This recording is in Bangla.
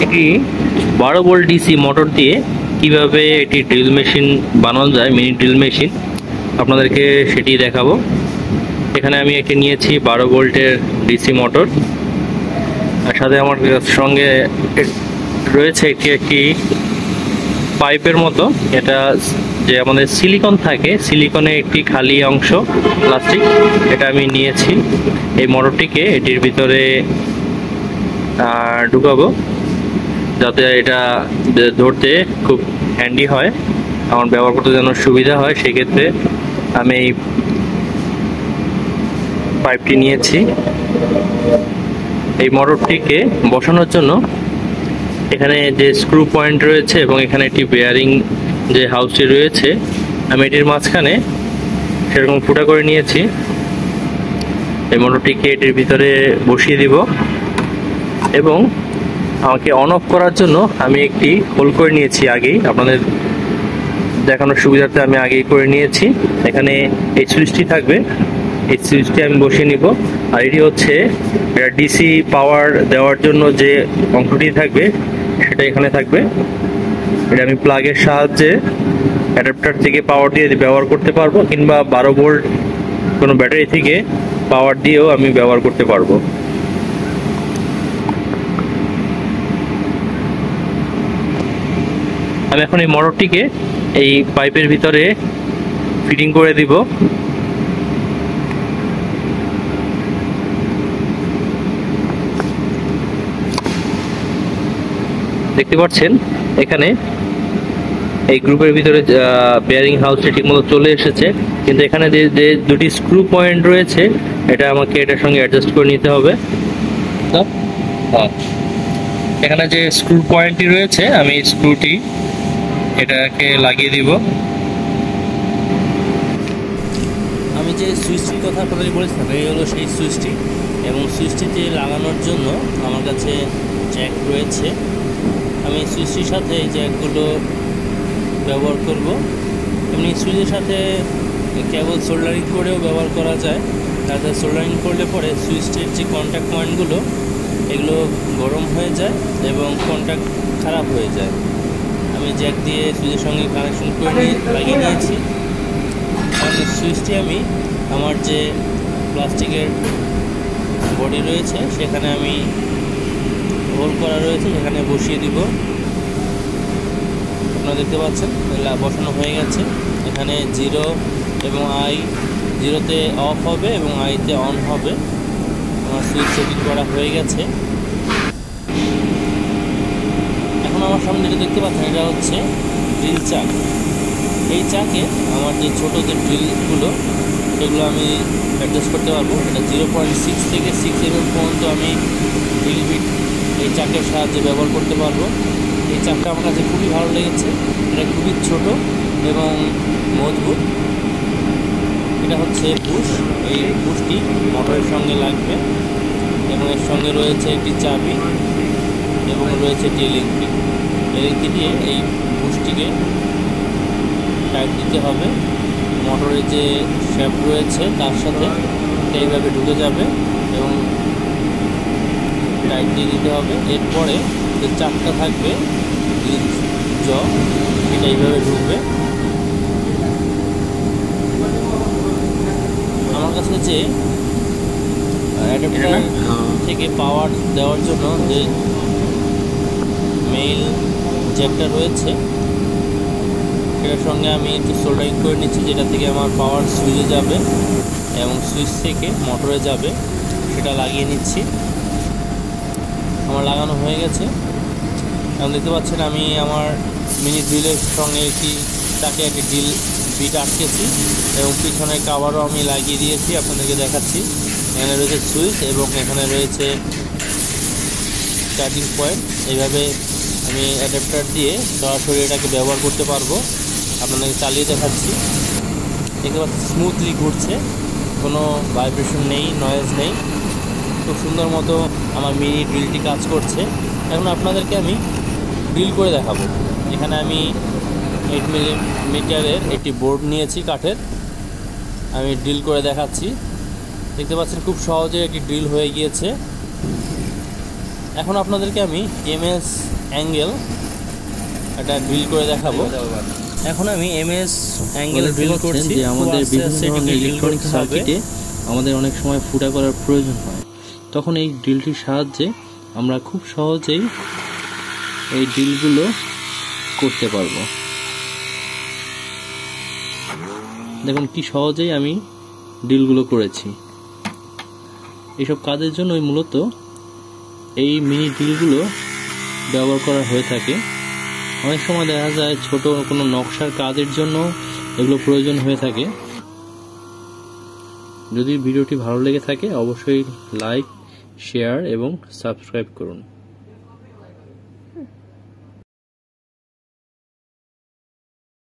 একটি 12 ভোল্ট ডিসি মোটর দিয়ে কিভাবে একটি ড্রিল মেশিন বানানো যায়, মিনি ড্রিল মেশিন, আপনাদেরকে সেটি দেখাবো। এখানে আমি একটি নিয়েছি 12 ভোল্টের ডিসি মোটর, আর সাথে আমার সঙ্গে রয়েছে একটি পাইপের মতো। এটা যে আমাদের সিলিকন থাকে, সিলিকনের একটি খালি অংশ প্লাস্টিক, এটা আমি নিয়েছি। এই মোটরটিকে এটির ভিতরে ঢুকাবো যাতে এটা ধরতে খুব হ্যান্ডি হয়, আমার ব্যবহার করতে যেন সুবিধা হয়। সেক্ষেত্রে আমি এই পাইপটি নিয়েছি। এই মোটরটিকে বসানোর জন্য এখানে যে স্ক্রু পয়েন্ট রয়েছে এবং এখানে একটি বেয়ারিং যে হাউসটি রয়েছে, আমি এটির মাঝখানে সেরকম ফুটা করে নিয়েছি। এই মোটরটিকে এটির ভিতরে বসিয়ে দিব এবং আমাকে অন অফ করার জন্য আমি একটি হোল করে নিয়েছি আগেই, আপনাদের দেখানোর সুবিধার্থে আমি আগেই করে নিয়েছি। এখানে এই সুইচটি থাকবে, এই সুইচটি আমি বসিয়ে নিব। আর এটি হচ্ছে এটা ডিসি পাওয়ার দেওয়ার জন্য যে অংশটি থাকবে সেটা এখানে থাকবে। এটা আমি প্লাগের সাহায্যে অ্যাডাপ্টার থেকে পাওয়ার দিয়ে ব্যবহার করতে পারবো, কিংবা 12 ভোল্ট কোনো ব্যাটারি থেকে পাওয়ার দিয়েও আমি ব্যবহার করতে পারবো। আমি এখন এই মোটরটিকে এই পাইপের ভিতরে ফিটিং করে দিব। দেখতে পাচ্ছেন এখানে এই গ্রুপের ভিতরে বেয়ারিং হাউসটি ঠিকমতো চলে এসেছে, কিন্তু এখানে যে দুটি স্ক্রু পয়েন্ট রয়েছে এটা আমাকে এটার সঙ্গে অ্যাডজাস্ট করে নিতে হবে। এখানে যে স্ক্রু পয়েন্টটি রয়েছে আমি স্ক্রুটি এটাকে লাগিয়ে দিব। আমি যে সুইচটির কথা আপনাদের বলেছিলাম এই হলো সেই সুইচটি, এবং সুইচটিতে লাগানোর জন্য আমার কাছে জ্যাক রয়েছে। আমি সুইচটির সাথে এই জ্যাকগুলো ব্যবহার করব। এমনি সুইচের সাথে কেবল সোল্ডারিং করেও ব্যবহার করা যায়, তাতে সোল্ডারিং করলে পরে সুইচটির যে কন্ট্যাক্ট পয়েন্টগুলো এগুলো গরম হয়ে যায় এবং কন্ট্যাক্ট খারাপ হয়ে যায়। আমি জ্যাক দিয়ে সুইচের সঙ্গে কানেকশন করে লাগিয়ে নিয়েছি। কারণ সুইচটি আমি আমার যে প্লাস্টিকের বডি রয়েছে সেখানে আমি হোল করা রয়েছে সেখানে বসিয়ে দিব। আপনারা দেখতে পাচ্ছেন বসানো হয়ে গেছে। এখানে 0 এবং I, 0-তে অফ হবে এবং I-তে অন হবে। আমার সুইচ সেটিং করা হয়ে গেছে। এখন আমার সামনে যেটা দেখতে পাচ্ছেন এটা হচ্ছে ড্রিল চাক। এই চাকে আমার যে ছোটো যে ড্রিলগুলো সেগুলো আমি অ্যাডজাস্ট করতে পারবো। এটা 0.6 থেকে 6 mm পর্যন্ত আমি ড্রিল বিট এই চাকের সাহায্যে ব্যবহার করতে পারবো। এই চাকটা আমার কাছে খুবই ভালো লেগেছে, এটা খুবই ছোট এবং মজবুত। এটা হচ্ছে বুশ, এই বুশটি মোটরের সঙ্গে লাগবে এবং এর সঙ্গে রয়েছে একটি চাবি এবং রয়েছে একটি এলইডি। এলইডি দিয়ে এই বুশটিকে টাইট দিতে হবে। মোটরের যে শ্যাফট রয়েছে তার সাথে এইভাবে ঢুকে যাবে এবং টাইট দিয়ে দিতে হবে। এরপরে যে চাকটা থাকবে জ এটা এইভাবে ঢুকবে। আমার কাছে যে অ্যাডাপ্টার থেকে পাওয়ার দেওয়ার জন্য যে মেইল জ্যাকটা রয়েছে সেটার সঙ্গে আমি একটু সোল্ডারিং করে নিচ্ছি, যেটা থেকে আমার পাওয়ার সুইচে যাবে এবং সুইচ থেকে মোটরে যাবে, সেটা লাগিয়ে নিচ্ছি। আমার লাগানো হয়ে গেছে। এখন দেখতে পাচ্ছেন আমি আমার মিনি ড্রিলের সঙ্গে তাকে একটি ড্রিল বিট আটকেছি এবং পিছনের কাভারও আমি লাগিয়ে দিয়েছি, আপনাদেরকে দেখাচ্ছি। এখানে রয়েছে সুইচ এবং এখানে রয়েছে চার্জিং পয়েন্ট। এইভাবে আমি অ্যাডাপ্টার দিয়ে সরাসরি এটাকে ব্যবহার করতে পারবো। আপনাদেরকে চালিয়ে দেখাচ্ছি। দেখতে পাচ্ছি স্মুথলি ঘুরছে, কোনো ভাইব্রেশন নেই, নয়েজ নেই। খুব সুন্দর মতো আমার মিনি ড্রিলটি কাজ করছে। এখন আপনাদেরকে আমি ড্রিল করে দেখাবো। এখানে আমি 8 মিলিমিটারের একটি বোর্ড নিয়েছি কাঠের, আমি ড্রিল করে দেখাচ্ছি। দেখতে পাচ্ছেন খুব সহজে একটি ড্রিল হয়ে গিয়েছে। এখন আপনাদেরকে আমি MS অ্যাঙ্গেল এটা ড্রিল করে দেখাবো। এখন আমি এমএস অ্যাঙ্গেল ড্রিল করছি। যে আমাদের বিভিন্ন ধরনের ইলেকট্রনিক সার্কিটে আমাদের অনেক সময় ফুটা করার প্রয়োজন হয়, তখন এই ড্রিলটির সাহায্যে আমরা খুব সহজেই এই ড্রিলগুলো করতে পারবো। দেখুন কি সহজেই আমি ড্রিলগুলো করেছি। এইসব কাজের জন্যই মূলত এই মিনি ড্রিলগুলো ব্যবহার করা হয়ে থাকে। অনেক সময় দেখা যায় ছোট কোনো নকশার কাজের জন্য এগুলো প্রয়োজন হয়ে থাকে। যদি ভিডিওটি ভালো লেগে থাকে অবশ্যই লাইক, শেয়ার এবং সাবস্ক্রাইব করুন।